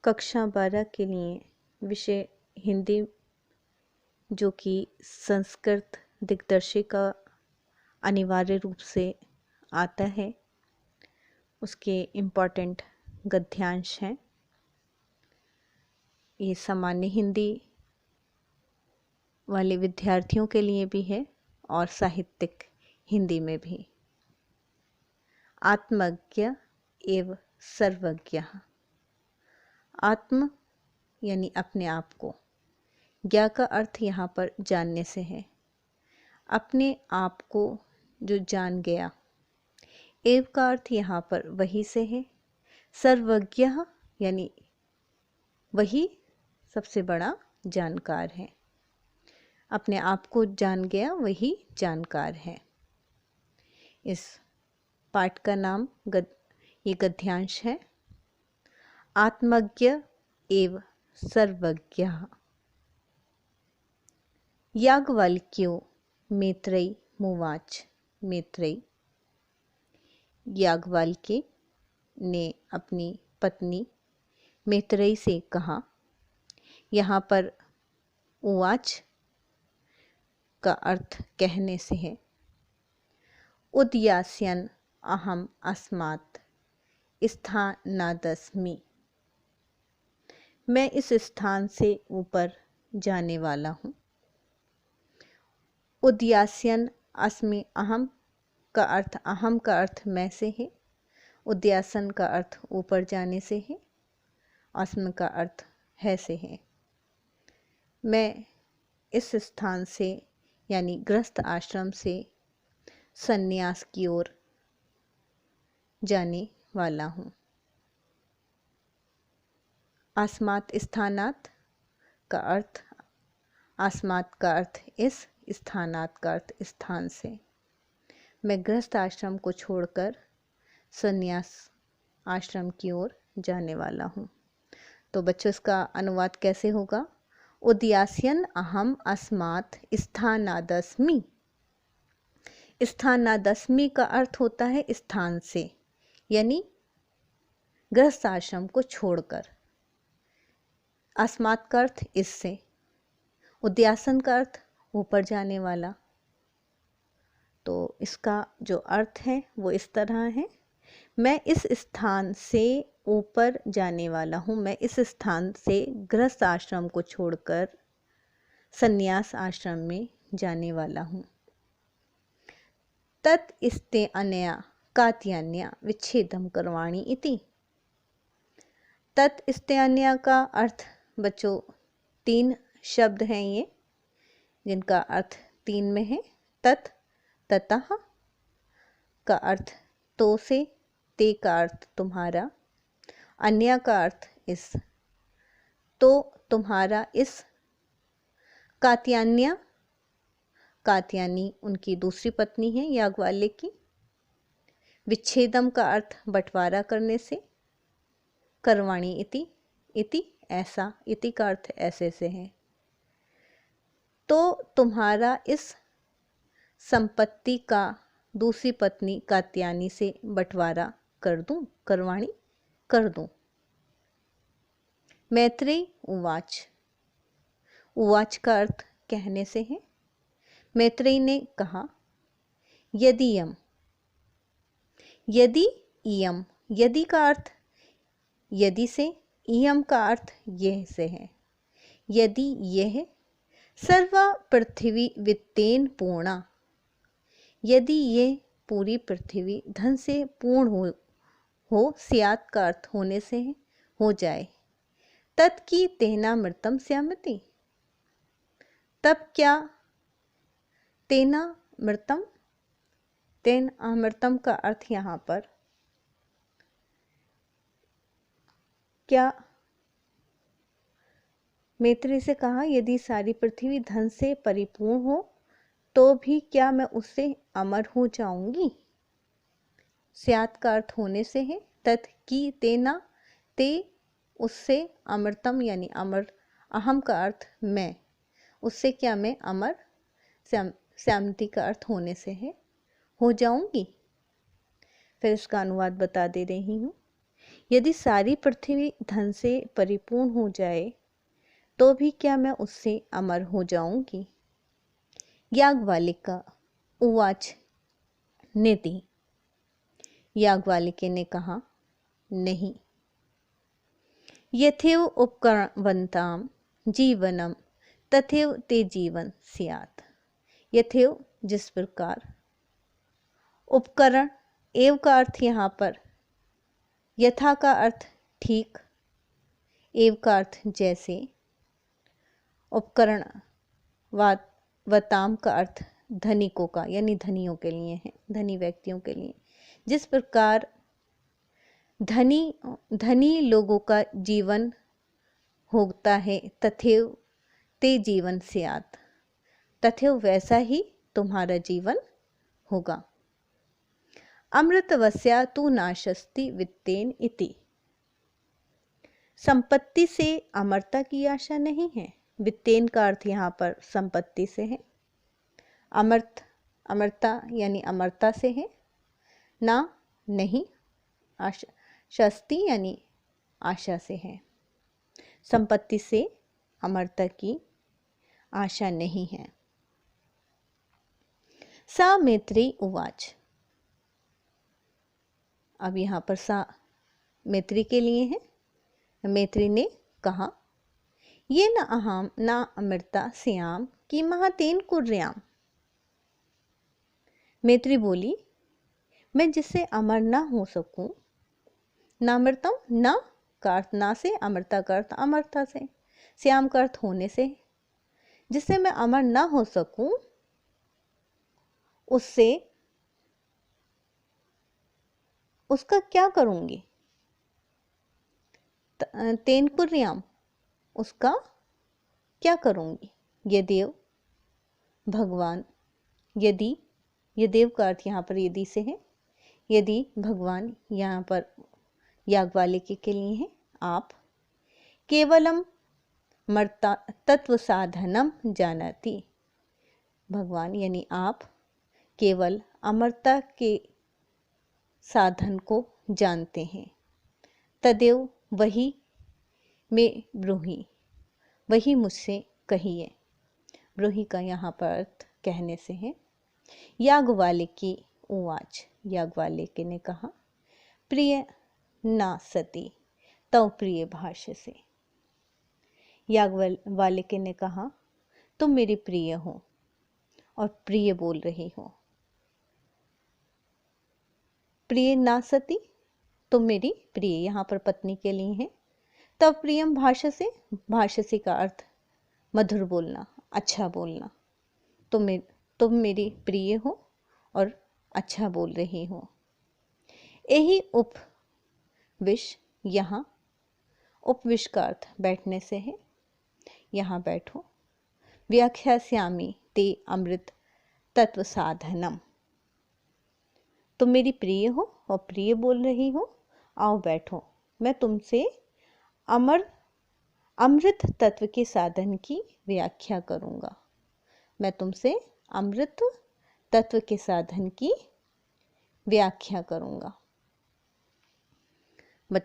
कक्षा 12 के लिए विषय हिंदी, जो कि संस्कृत दिग्दर्शिका अनिवार्य रूप से आता है, उसके इम्पॉर्टेंट गद्यांश हैं। ये सामान्य हिंदी वाले विद्यार्थियों के लिए भी है और साहित्यिक हिंदी में भी। आत्मज्ञ एवं सर्वज्ञ। आत्म यानी अपने आप को, ज्ञा का अर्थ यहाँ पर जानने से है, अपने आप को जो जान गया। एव का अर्थ यहाँ पर वही से है। सर्वज्ञ यानी वही सबसे बड़ा जानकार है। अपने आप को जान गया वही जानकार है। इस पाठ का नाम ये गद्यांश है, आत्मज्ञ एव सर्वज्ञ। याज्ञवल्क्यो मैत्रेयी मुवाच। मैत्रेयी याज्ञवल्क्य ने अपनी पत्नी मैत्रेयी से कहा। यहाँ पर उवाच का अर्थ कहने से है। उद्यास्यन् अहम अस्मात् स्थानादस्मि। मैं इस स्थान से ऊपर जाने वाला हूँ। उद्यास्यन् अस्मि, अहम का अर्थ मैं से है। उद्यासन का अर्थ ऊपर जाने से है। अस्म का अर्थ है से है। मैं इस स्थान से यानी गृहस्थ आश्रम से संन्यास की ओर जाने वाला हूँ। अस्मात् स्थानात् का अर्थ, अस्मात् का अर्थ इस, स्थानात् का अर्थ स्थान से। मैं गृहस्थ आश्रम को छोड़कर संन्यास आश्रम की ओर जाने वाला हूँ। तो बच्चों, इसका अनुवाद कैसे होगा? उद्यास्यन् अहम अस्मात् स्थानादस्मि। स्थानादस्मि का अर्थ होता है स्थान से, यानी गृहस्थ आश्रम को छोड़कर। अस्मात् का अर्थ इससे। उद्यासन का अर्थ ऊपर जाने वाला। तो इसका जो अर्थ है वो इस तरह है, मैं इस स्थान से ऊपर जाने वाला हूँ। मैं इस स्थान से गृहस्थ आश्रम को छोड़कर संन्यास आश्रम में जाने वाला हूँ। तत् इस्ते अनया कात्यान्या विच्छेदम करवाणी इति। तत् इस्ते अन्या का अर्थ बच्चों 3 शब्द हैं ये, जिनका अर्थ 3 में है। तत् ततः का अर्थ तो से, ते का अर्थ तुम्हारा, अन्य का अर्थ इस, तो तुम्हारा इस। कात्यान्या, कात्यायनी उनकी दूसरी पत्नी है याज्ञवल्क्य की। विच्छेदम का अर्थ बंटवारा करने से। करवाणी इति, इति ऐसा, इति का अर्थ ऐसे से है। तो तुम्हारा इस संपत्ति का दूसरी पत्नी कात्यायनी से बंटवारा कर दूं, करवाणी कर दूं। मैत्रेयी उवाच। उवाच का अर्थ कहने से है। मैत्रेयी ने कहा। यदीयम, यदि इयम, यदि का अर्थ यदि से, इयम का अर्थ यह से है। यदि यह सर्वा पृथ्वी वित्तेन पूर्णा, यदि ये पूरी पृथ्वी धन से पूर्ण हो स्यात् का अर्थ होने से है, हो जाए। तत् की तेना मृतम स्यामति, तब क्या तेना मृतम, तेन अमृतम का अर्थ यहाँ पर क्या, मैत्रेयी से कहा यदि सारी पृथ्वी धन से परिपूर्ण हो तो भी क्या मैं उससे अमर हो जाऊंगी। स्यात् का अर्थ होने से है। तत् की तेना, ते उससे, अमृतम यानी अमर, अहम का अर्थ मैं, उससे क्या मैं अमर, श्यामति का अर्थ होने से है, हो जाऊंगी। फिर इसका अनुवाद बता दे रही हूँ। यदि सारी पृथ्वी धन से परिपूर्ण हो जाए तो भी क्या मैं उससे अमर हो जाऊंगी? याज्ञवल्क्य उवाच नेति। याज्ञवल्क्य ने कहा, नहीं। यथैव उपकरणवन्तां जीवनम तथैव ते जीवन स्यात्। यथैव जिस प्रकार, उपकरण एव का अर्थ यहाँ पर यथा का अर्थ ठीक, एव का अर्थ जैसे, उपकरण वताम का अर्थ धनिकों का यानी धनियों के लिए है, धनी व्यक्तियों के लिए। जिस प्रकार धनी लोगों का जीवन होता है, तथैव ते जीवन स्यात्, तथैव वैसा ही तुम्हारा जीवन होगा। अमृतवस्या तु नाशस्ति वित्तेन इति। संपत्ति से अमरता की आशा नहीं है। वित्तेन का अर्थ यहाँ पर संपत्ति से है, अमरता यानी अमरता से है, ना नहीं, शस्ति यानी आशा से है। संपत्ति से अमरता की आशा नहीं है। सा मैत्री उवाच। अब यहाँ पर सा मैत्री के लिए है। मैत्री ने कहा, ये न अहम न अमृता स्याम कि महातेन कुर्याम। मैत्री बोली, मैं जिससे अमर न हो सकूं, न अमृतम, न का अर्थ ना से, अमरता का अर्थ अमरता से, श्याम का अर्थ होने से, जिससे मैं अमर न हो सकूं उसका क्या करूंगी? तेन कुर्याम, उसका क्या करूंगी? यदेव भगवान, यदि, यदेव का अर्थ यहाँ पर यदि से है। यदि भगवान यहाँ पर याज्ञवल्क्य के लिए है। आप केवलम मर्ता तत्व साधनम जानती। भगवान यानी आप केवल अमरता के साधन को जानते हैं। तदेव वही में ब्रूहि, वही मुझसे कहिए। ब्रूहि का यहाँ पर अर्थ कहने से है। याज्ञवल्क्य उवाच। याज्ञवल्क्य ने कहा, प्रिय ना सती तव प्रिय भाष्य से। याज्ञवल्क्य ने कहा, तुम मेरी प्रिय हो और प्रिय बोल रही हो। प्रिय ना सती, तुम मेरी प्रिय, यहाँ पर पत्नी के लिए है। तव प्रियम भाष्य से, भाष्य से का अर्थ मधुर बोलना, अच्छा बोलना। तुम मेरी प्रिय हो और अच्छा बोल रही हो। यही उपविश, यहाँ उपविश का अर्थ बैठने से है, यहाँ बैठो। व्याख्यास्यामि ते अमृत तत्व साधनम। तुम मेरी प्रिय हो और प्रिय बोल रही हो, आओ बैठो, मैं तुमसे अमृत तत्व के साधन की व्याख्या करूँगा। मैं तुमसे अमृत तत्व के साधन की व्याख्या करूँगा।